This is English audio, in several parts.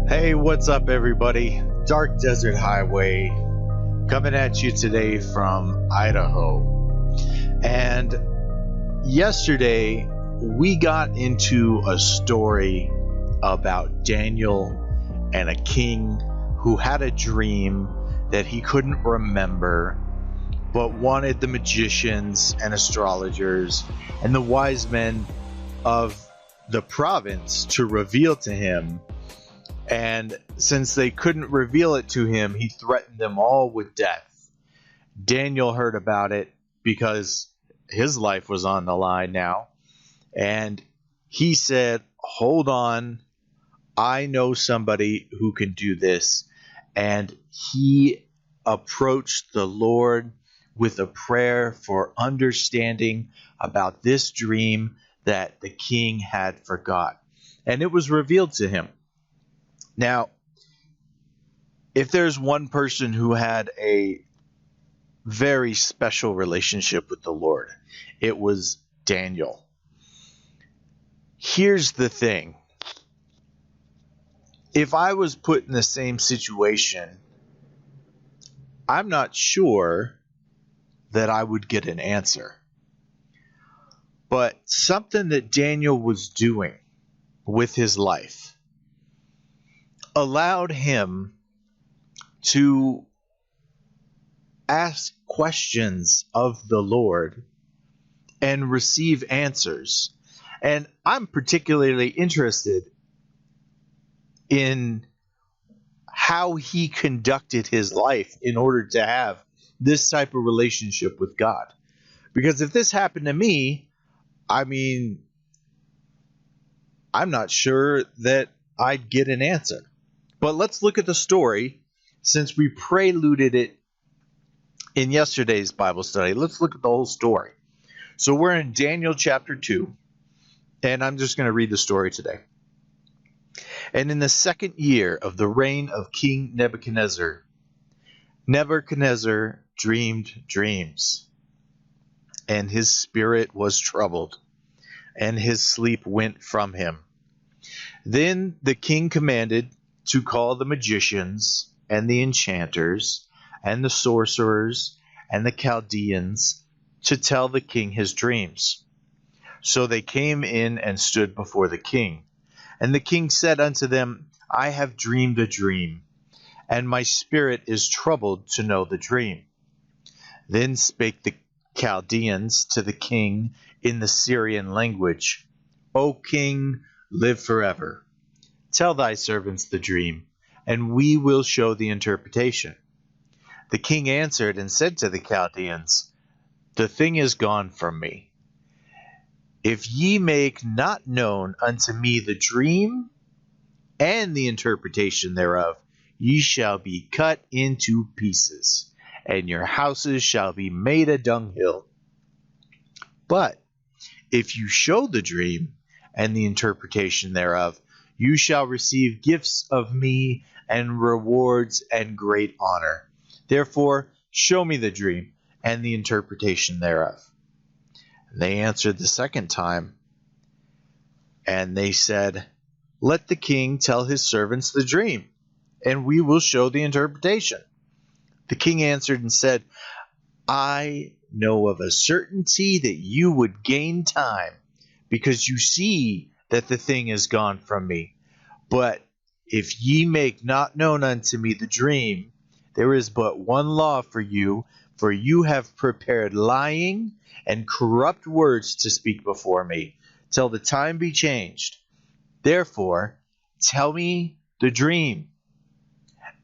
Hey, what's up, everybody? Dark Desert Highway coming at you today from Idaho. And yesterday, we got into a story about Daniel and a king who had a dream that he couldn't remember, but wanted the magicians and astrologers and the wise men of the province to reveal to him. And since they couldn't reveal it to him, he threatened them all with death. Daniel heard about it because his life was on the line now. And he said, hold on, I know somebody who can do this. And he approached the Lord with a prayer for understanding about this dream that the king had forgot. And it was revealed to him. Now, if there's one person who had a very special relationship with the Lord, it was Daniel. Here's the thing. If I was put in the same situation, I'm not sure that I would get an answer. But something that Daniel was doing with his life allowed him to ask questions of the Lord and receive answers. And I'm particularly interested in how he conducted his life in order to have this type of relationship with God. Because if this happened to me, I'm not sure that I'd get an answer. But let's look at the story, since we preluded it in yesterday's Bible study. Let's look at the whole story. So we're in Daniel chapter 2, and I'm just going to read the story today. And in the second year of the reign of King Nebuchadnezzar, Nebuchadnezzar dreamed dreams, and his spirit was troubled, and his sleep went from him. Then the king commanded to call the magicians and the enchanters and the sorcerers and the Chaldeans to tell the king his dreams. So they came in and stood before the king. And the king said unto them, I have dreamed a dream, and my spirit is troubled to know the dream. Then spake the Chaldeans to the king in the Syrian language, O king, live forever. Tell thy servants the dream, and we will show the interpretation. The king answered and said to the Chaldeans, The thing is gone from me. If ye make not known unto me the dream and the interpretation thereof, ye shall be cut into pieces, and your houses shall be made a dunghill. But if you show the dream and the interpretation thereof, you shall receive gifts of me and rewards and great honor. Therefore, show me the dream and the interpretation thereof. And they answered the second time, and they said, Let the king tell his servants the dream, and we will show the interpretation. The king answered and said, I know of a certainty that you would gain time, because you see that the thing is gone from me. But if ye make not known unto me the dream, there is but one law for you have prepared lying and corrupt words to speak before me, till the time be changed. Therefore, tell me the dream,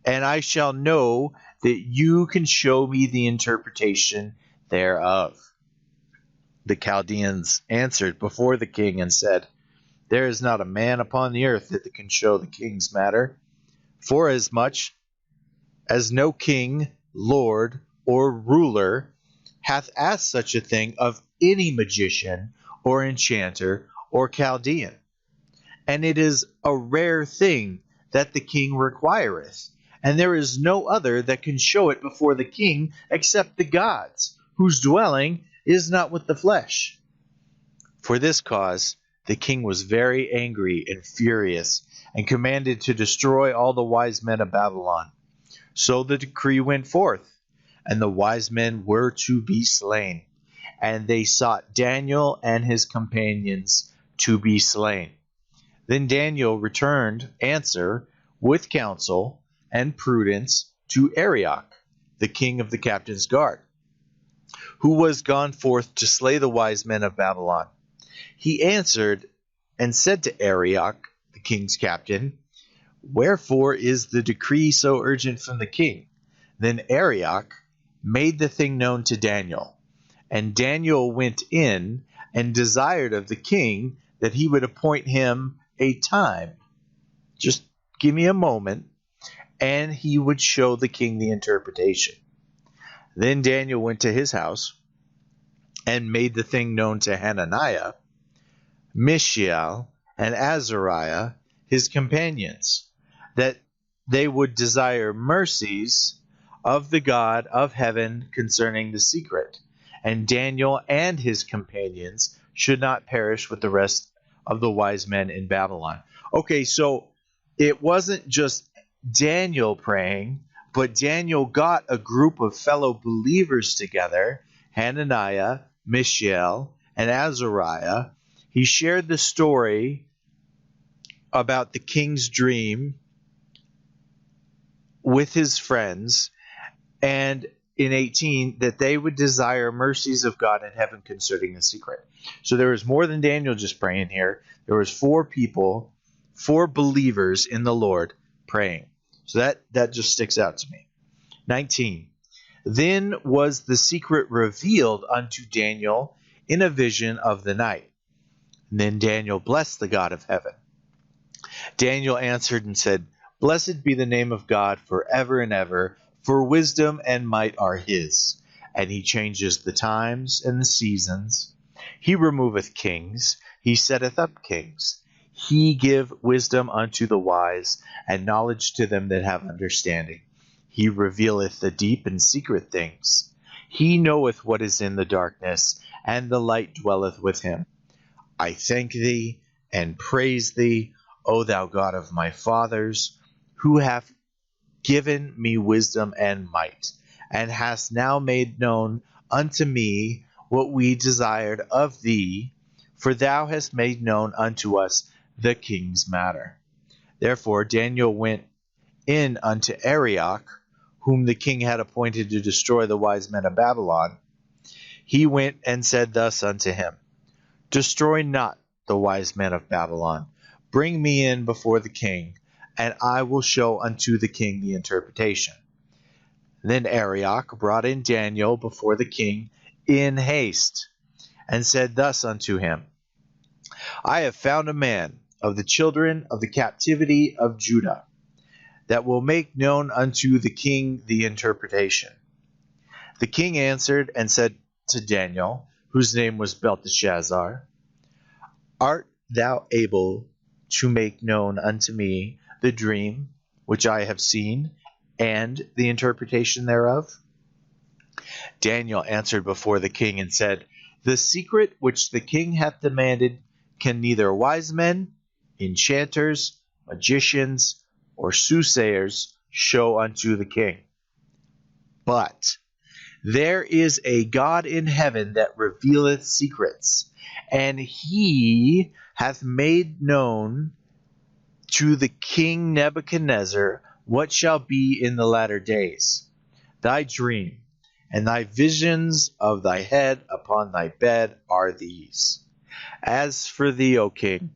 and I shall know that you can show me the interpretation thereof. The Chaldeans answered before the king and said, There is not a man upon the earth that can show the king's matter, forasmuch as no king, lord, or ruler hath asked such a thing of any magician or enchanter or Chaldean. and it is a rare thing that the king requireth, and there is no other that can show it before the king except the gods, whose dwelling is not with the flesh. For this cause the king was very angry and furious, and commanded to destroy all the wise men of Babylon. So the decree went forth, and the wise men were to be slain. And they sought Daniel and his companions to be slain. Then Daniel returned answer with counsel and prudence to Arioch, the king of the captain's guard, who was gone forth to slay the wise men of Babylon. He answered and said to Arioch, the king's captain, Wherefore is the decree so urgent from the king? Then Arioch made the thing known to Daniel. And Daniel went in and desired of the king that he would appoint him a time. Just give me a moment, and he would show the king the interpretation. Then Daniel went to his house and made the thing known to Hananiah, Mishael, and Azariah, his companions, that they would desire mercies of the God of heaven concerning the secret, and Daniel and his companions should not perish with the rest of the wise men in Babylon. Okay, so it wasn't just Daniel praying, but Daniel got a group of fellow believers together, Hananiah, Mishael, and Azariah. He shared the story about the king's dream with his friends, and in 18, that they would desire mercies of God in heaven concerning the secret. So there was more than Daniel just praying here. There was 4 people, 4 believers in the Lord praying. So that just sticks out to me. 19. Then was the secret revealed unto Daniel in a vision of the night. And then Daniel blessed the God of heaven. Daniel answered and said, Blessed be the name of God forever and ever, for wisdom and might are his. And he changes the times and the seasons. He removeth kings, he setteth up kings. He give wisdom unto the wise, and knowledge to them that have understanding. He revealeth the deep and secret things. He knoweth what is in the darkness, and the light dwelleth with him. I thank thee and praise thee, O thou God of my fathers, who have given me wisdom and might, and hast now made known unto me what we desired of thee, for thou hast made known unto us the king's matter. Therefore Daniel went in unto Arioch, whom the king had appointed to destroy the wise men of Babylon. He went and said thus unto him, Destroy not the wise men of Babylon. Bring me in before the king, and I will show unto the king the interpretation. Then Arioch brought in Daniel before the king in haste, and said thus unto him, I have found a man of the children of the captivity of Judah, that will make known unto the king the interpretation. The king answered and said to Daniel, whose name was Belteshazzar, Art thou able to make known unto me the dream which I have seen, and the interpretation thereof? Daniel answered before the king and said, The secret which the king hath demanded can neither wise men, enchanters, magicians, or soothsayers show unto the king. But there is a God in heaven that revealeth secrets, and he hath made known to the king Nebuchadnezzar what shall be in the latter days. Thy dream and thy visions of thy head upon thy bed are these. As for thee, O king,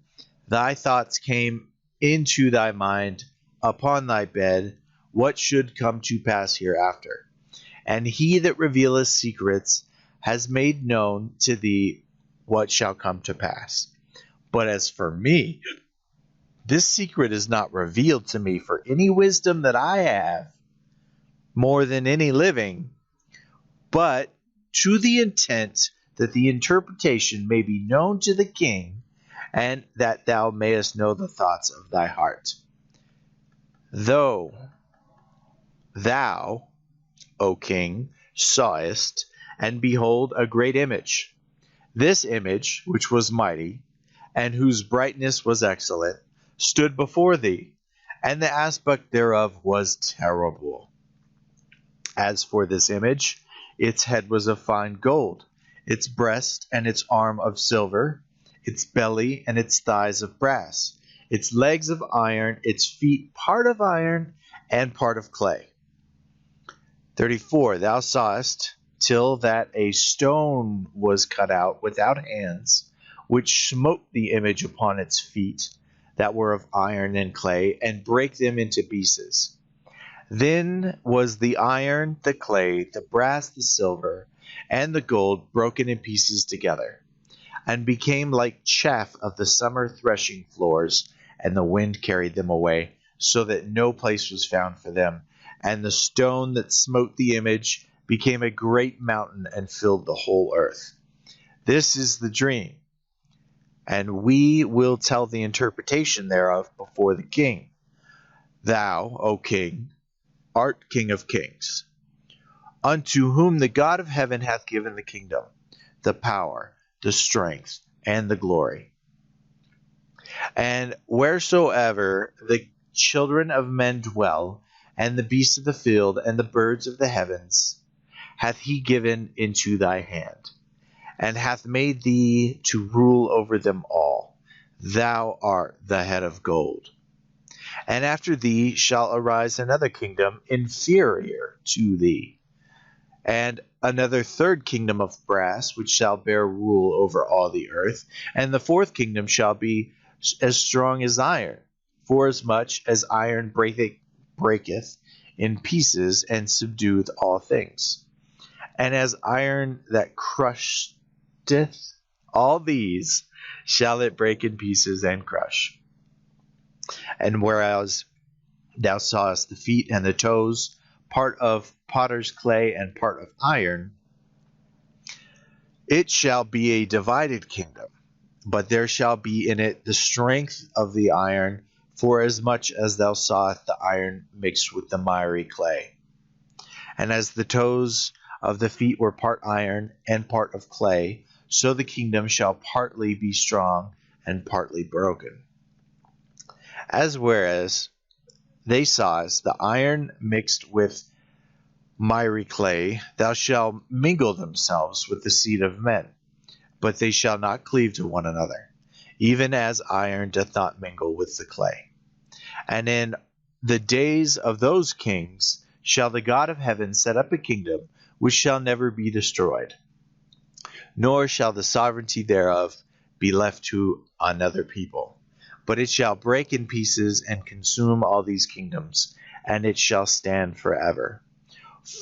thy thoughts came into thy mind upon thy bed, what should come to pass hereafter. And he that revealeth secrets has made known to thee what shall come to pass. But as for me, this secret is not revealed to me for any wisdom that I have, more than any living, but to the intent that the interpretation may be known to the king, and that thou mayest know the thoughts of thy heart. Though thou, O king, sawest, and behold, a great image. This image, which was mighty, and whose brightness was excellent, stood before thee, and the aspect thereof was terrible. As for this image, its head was of fine gold, its breast and its arm of silver, its belly and its thighs of brass, its legs of iron, its feet part of iron and part of clay. 34. Thou sawest till that a stone was cut out without hands, which smote the image upon its feet, that were of iron and clay, and brake them into pieces. Then was the iron, the clay, the brass, the silver, and the gold broken in pieces together, and became like chaff of the summer threshing floors, and the wind carried them away, so that no place was found for them. And the stone that smote the image became a great mountain and filled the whole earth. This is the dream, and we will tell the interpretation thereof before the king. Thou, O king, art King of kings, unto whom the God of heaven hath given the kingdom, the power, the strength, and the glory. And wheresoever the children of men dwell, and the beasts of the field, and the birds of the heavens, hath he given into thy hand, and hath made thee to rule over them all. Thou art the head of gold. And after thee shall arise another kingdom inferior to thee, and another third kingdom of brass, which shall bear rule over all the earth. And the fourth kingdom shall be as strong as iron, forasmuch as iron breaketh in pieces, and subdueth all things. And as iron that crusheth all these, shall it break in pieces and crush. And whereas thou sawest the feet and the toes, part of potter's clay and part of iron, it shall be a divided kingdom, but there shall be in it the strength of the iron, forasmuch as thou sawest the iron mixed with the miry clay. And as the toes of the feet were part iron and part of clay, so the kingdom shall partly be strong and partly broken. As whereas they sawest the iron mixed with miry clay, thou shalt mingle themselves with the seed of men, but they shall not cleave to one another, even as iron doth not mingle with the clay. And in the days of those kings shall the God of heaven set up a kingdom which shall never be destroyed, nor shall the sovereignty thereof be left to another people. But it shall break in pieces and consume all these kingdoms, and it shall stand forever.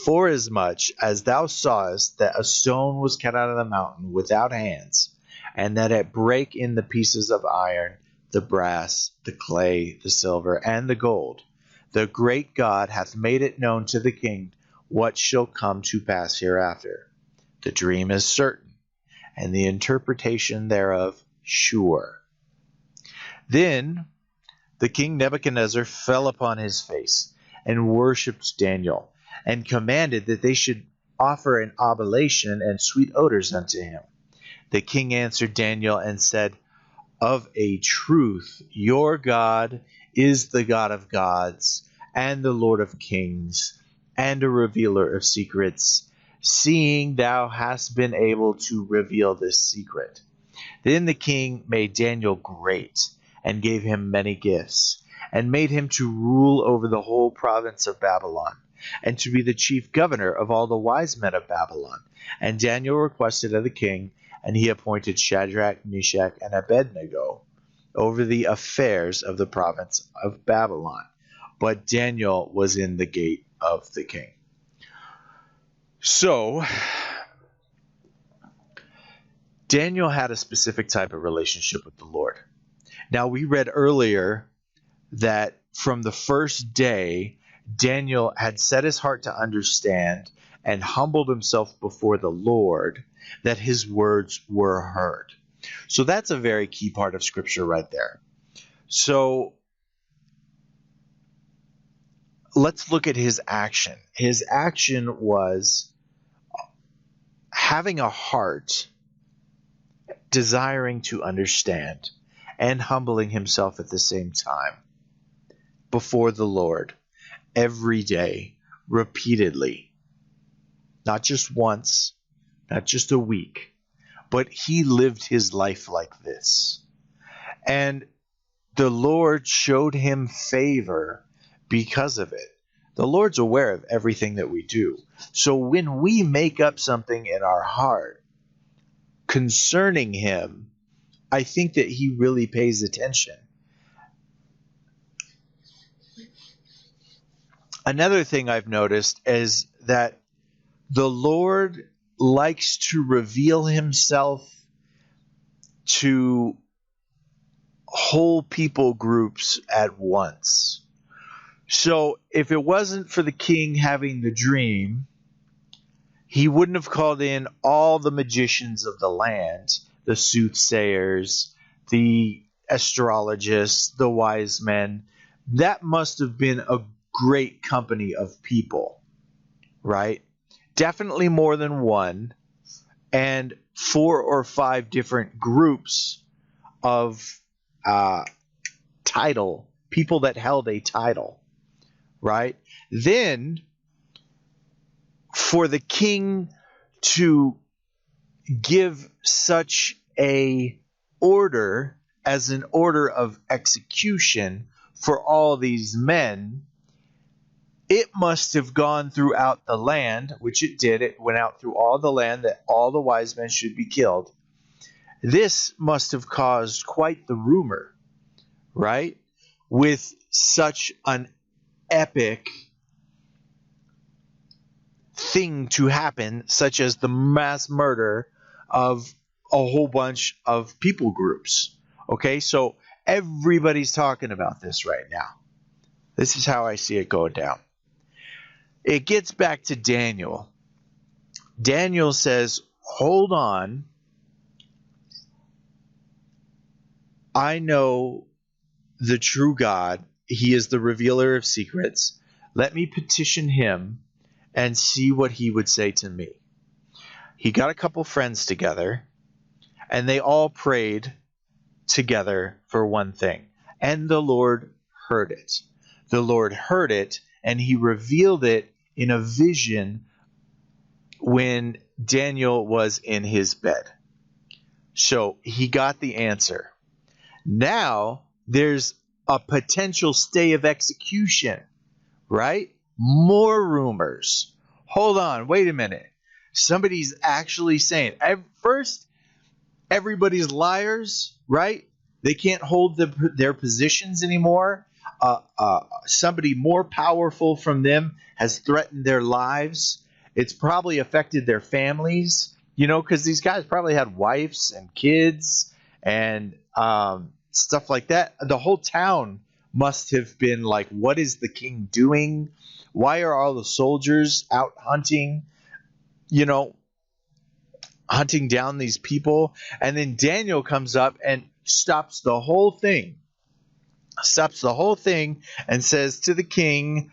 Forasmuch as thou sawest that a stone was cut out of the mountain without hands, and that it brake in the pieces of iron, the brass, the clay, the silver, and the gold, the great God hath made it known to the king what shall come to pass hereafter. The dream is certain, and the interpretation thereof sure. Then the king Nebuchadnezzar fell upon his face, and worshipped Daniel, and commanded that they should offer an oblation and sweet odors unto him. The king answered Daniel and said, Of a truth your God is the God of gods, and the Lord of kings, and a revealer of secrets, seeing thou hast been able to reveal this secret. Then the king made Daniel great, and gave him many gifts, and made him to rule over the whole province of Babylon, and to be the chief governor of all the wise men of Babylon. And Daniel requested of the king, and he appointed Shadrach, Meshach, and Abednego over the affairs of the province of Babylon. But Daniel was in the gate of the king. So, Daniel had a specific type of relationship with the Lord. Now, we read earlier that from the first day, Daniel had set his heart to understand and humbled himself before the Lord, that his words were heard. So that's a very key part of Scripture right there. So let's look at his action. His action was having a heart desiring to understand and humbling himself at the same time before the Lord every day, repeatedly. Not just once, not just a week, but he lived his life like this. And the Lord showed him favor because of it. The Lord's aware of everything that we do. So when we make up something in our heart concerning him, I think that he really pays attention. Another thing I've noticed is that the Lord likes to reveal himself to whole people groups at once. So if it wasn't for the king having the dream, he wouldn't have called in all the magicians of the land, the soothsayers, the astrologists, the wise men. That must have been a great company of people, right? Definitely more than one, and 4 or 5 different groups of title, people that held a title, right? Then for the king to give such a order as an order of execution for all these men, it must have gone throughout the land, which it did. It went out through all the land that all the wise men should be killed. This must have caused quite the rumor, right? With such an epic thing to happen, such as the mass murder of a whole bunch of people groups. Okay, so everybody's talking about this right now. This is how I see it going down. It gets back to Daniel. Daniel says, hold on. I know the true God. He is the revealer of secrets. Let me petition him and see what he would say to me. He got a couple friends together, and they all prayed together for one thing. And the Lord heard it. The Lord heard it, and he revealed it in a vision when Daniel was in his bed. So he got the answer. Now there's a potential stay of execution, right? More rumors. Hold on, wait a minute. Somebody's actually saying, first, everybody's liars, right? They can't hold their positions anymore. Somebody more powerful from them has threatened their lives. It's probably affected their families, because these guys probably had wives and kids and stuff like that. The whole town must have been like, what is the king doing? Why are all the soldiers out hunting, hunting down these people? And then Daniel comes up and stops the whole thing and says to the king,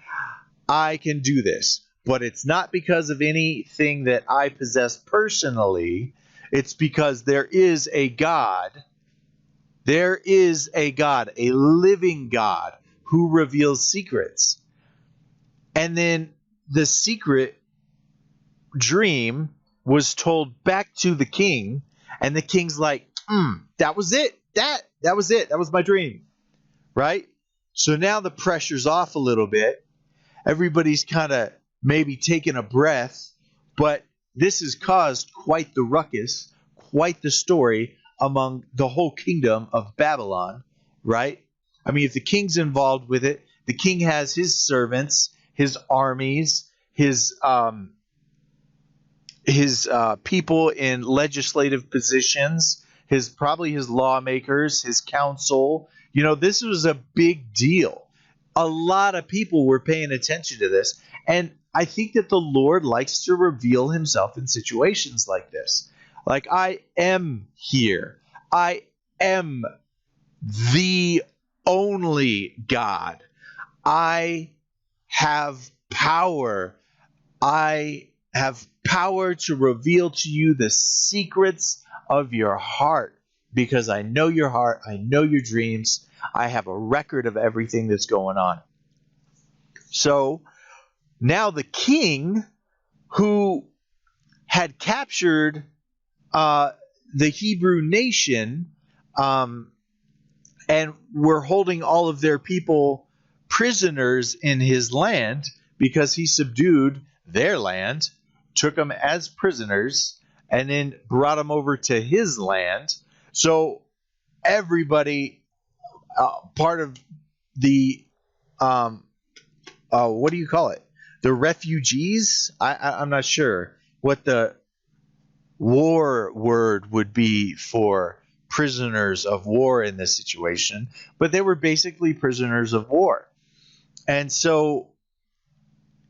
I can do this, but it's not because of anything that I possess personally. It's because there is a God. There is a God, a living God who reveals secrets. And then the secret dream was told back to the king, and the king's like, that was it. That was it. That was my dream. Right? So now the pressure's off a little bit. Everybody's kind of maybe taking a breath, but this has caused quite the ruckus, quite the story among the whole kingdom of Babylon, right? I mean, if the king's involved with it, the king has his servants, his armies, his people in legislative positions, probably his lawmakers, his council. This was a big deal. A lot of people were paying attention to this, and I think that the Lord likes to reveal himself in situations like this. Like, I am here. I am the only God. I have power. I have power to reveal to you the secrets of your heart, because I know your heart. I know your dreams. I have a record of everything that's going on. So now the king, who had captured the Hebrew nation, and were holding all of their people prisoners in his land, because he subdued their land, took them as prisoners, and then brought them over to his land. So everybody, part of the, what do you call it? The refugees? I'm not sure what the war word would be for prisoners of war in this situation, but they were basically prisoners of war. And so,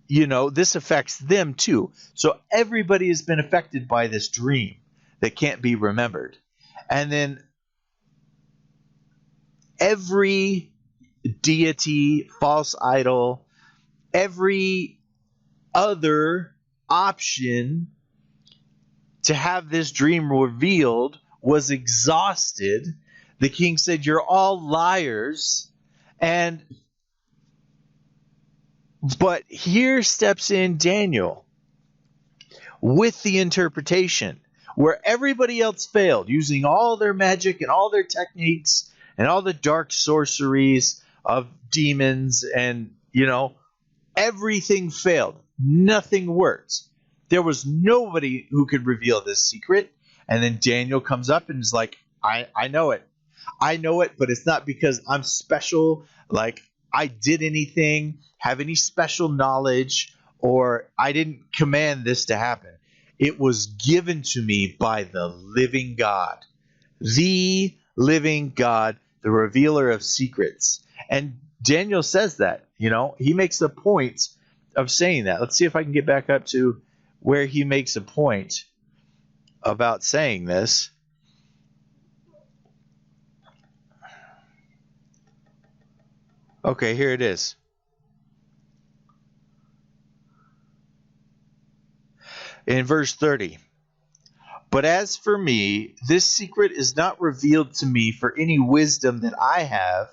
this affects them too. So everybody has been affected by this dream that can't be remembered. And then every deity, false idol, every other option to have this dream revealed was exhausted. The king said, "You're all liars." But here steps in Daniel with the interpretation, where everybody else failed, using all their magic and all their techniques and all the dark sorceries of demons, and everything failed. Nothing worked. There was nobody who could reveal this secret. And then Daniel comes up and is like, I know it. I know it, but it's not because I'm special, like I did anything, have any special knowledge, or I didn't command this to happen. It was given to me by the living God, the living God, the revealer of secrets. And Daniel says that, he makes a point of saying that. Let's see if I can get back up to where he makes a point about saying this. Okay, here it is. In verse 30. "But as for me, this secret is not revealed to me for any wisdom that I have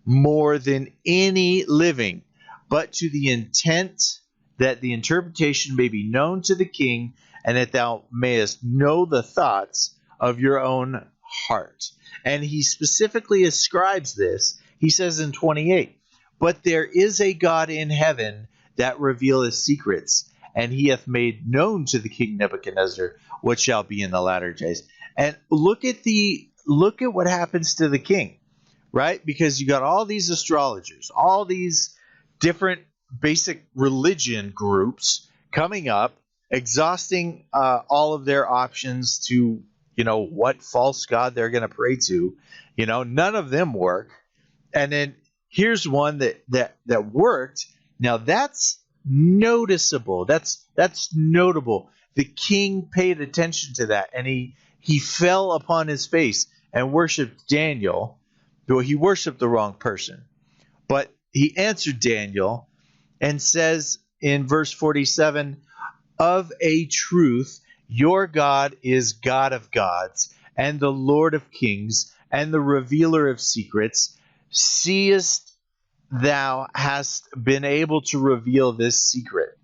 more than any living, but to the intent that the interpretation may be known to the king, and that thou mayest know the thoughts of your own heart." And he specifically ascribes this. He says in 28, "But there is a God in heaven that revealeth secrets, and he hath made known to the king Nebuchadnezzar what shall be in the latter days." And look at what happens to the king, right? Because you got all these astrologers, all these different basic religion groups coming up, exhausting all of their options to what false god they're going to pray to. None of them work. And then here's one that worked. Now that's noticeable. That's notable. The king paid attention to that, and he fell upon his face and worshiped Daniel. Though he worshiped the wrong person, but he answered Daniel and says in verse 47, "Of a truth, your God is God of gods, and the Lord of kings, and the revealer of secrets. Seest thou hast been able to reveal this secret?"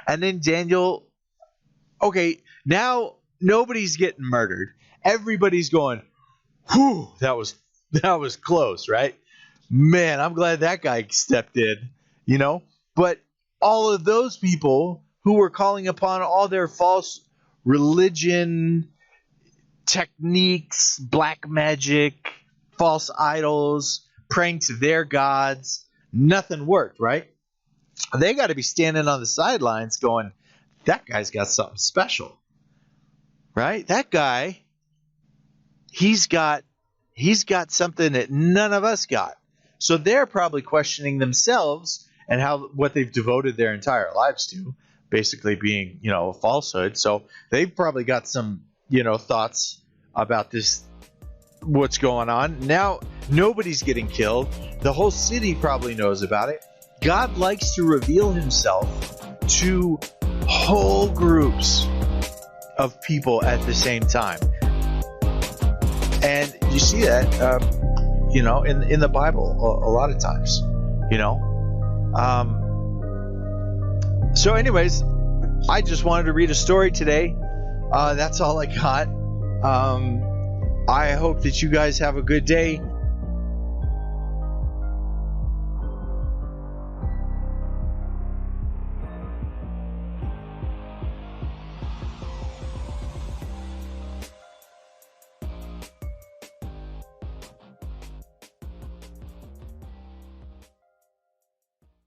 And then Daniel, okay, now nobody's getting murdered. Everybody's going, "Whew, that was close, right? Man, I'm glad that guy stepped in, But all of those people who were calling upon all their false religion techniques, black magic, false idols, praying to their gods, nothing worked, right? They got to be standing on the sidelines going, "That guy's got something special," right? That guy, he's got something that none of us got. So they're probably questioning themselves and what they've devoted their entire lives to, basically being, a falsehood. So they've probably got some, thoughts about this what's going on. Now nobody's getting killed. The whole city probably knows about it. God likes to reveal himself to whole groups of people at the same time. And you see that, in the Bible a lot of times, So anyways, I just wanted to read a story today. That's all I got. I hope that you guys have a good day.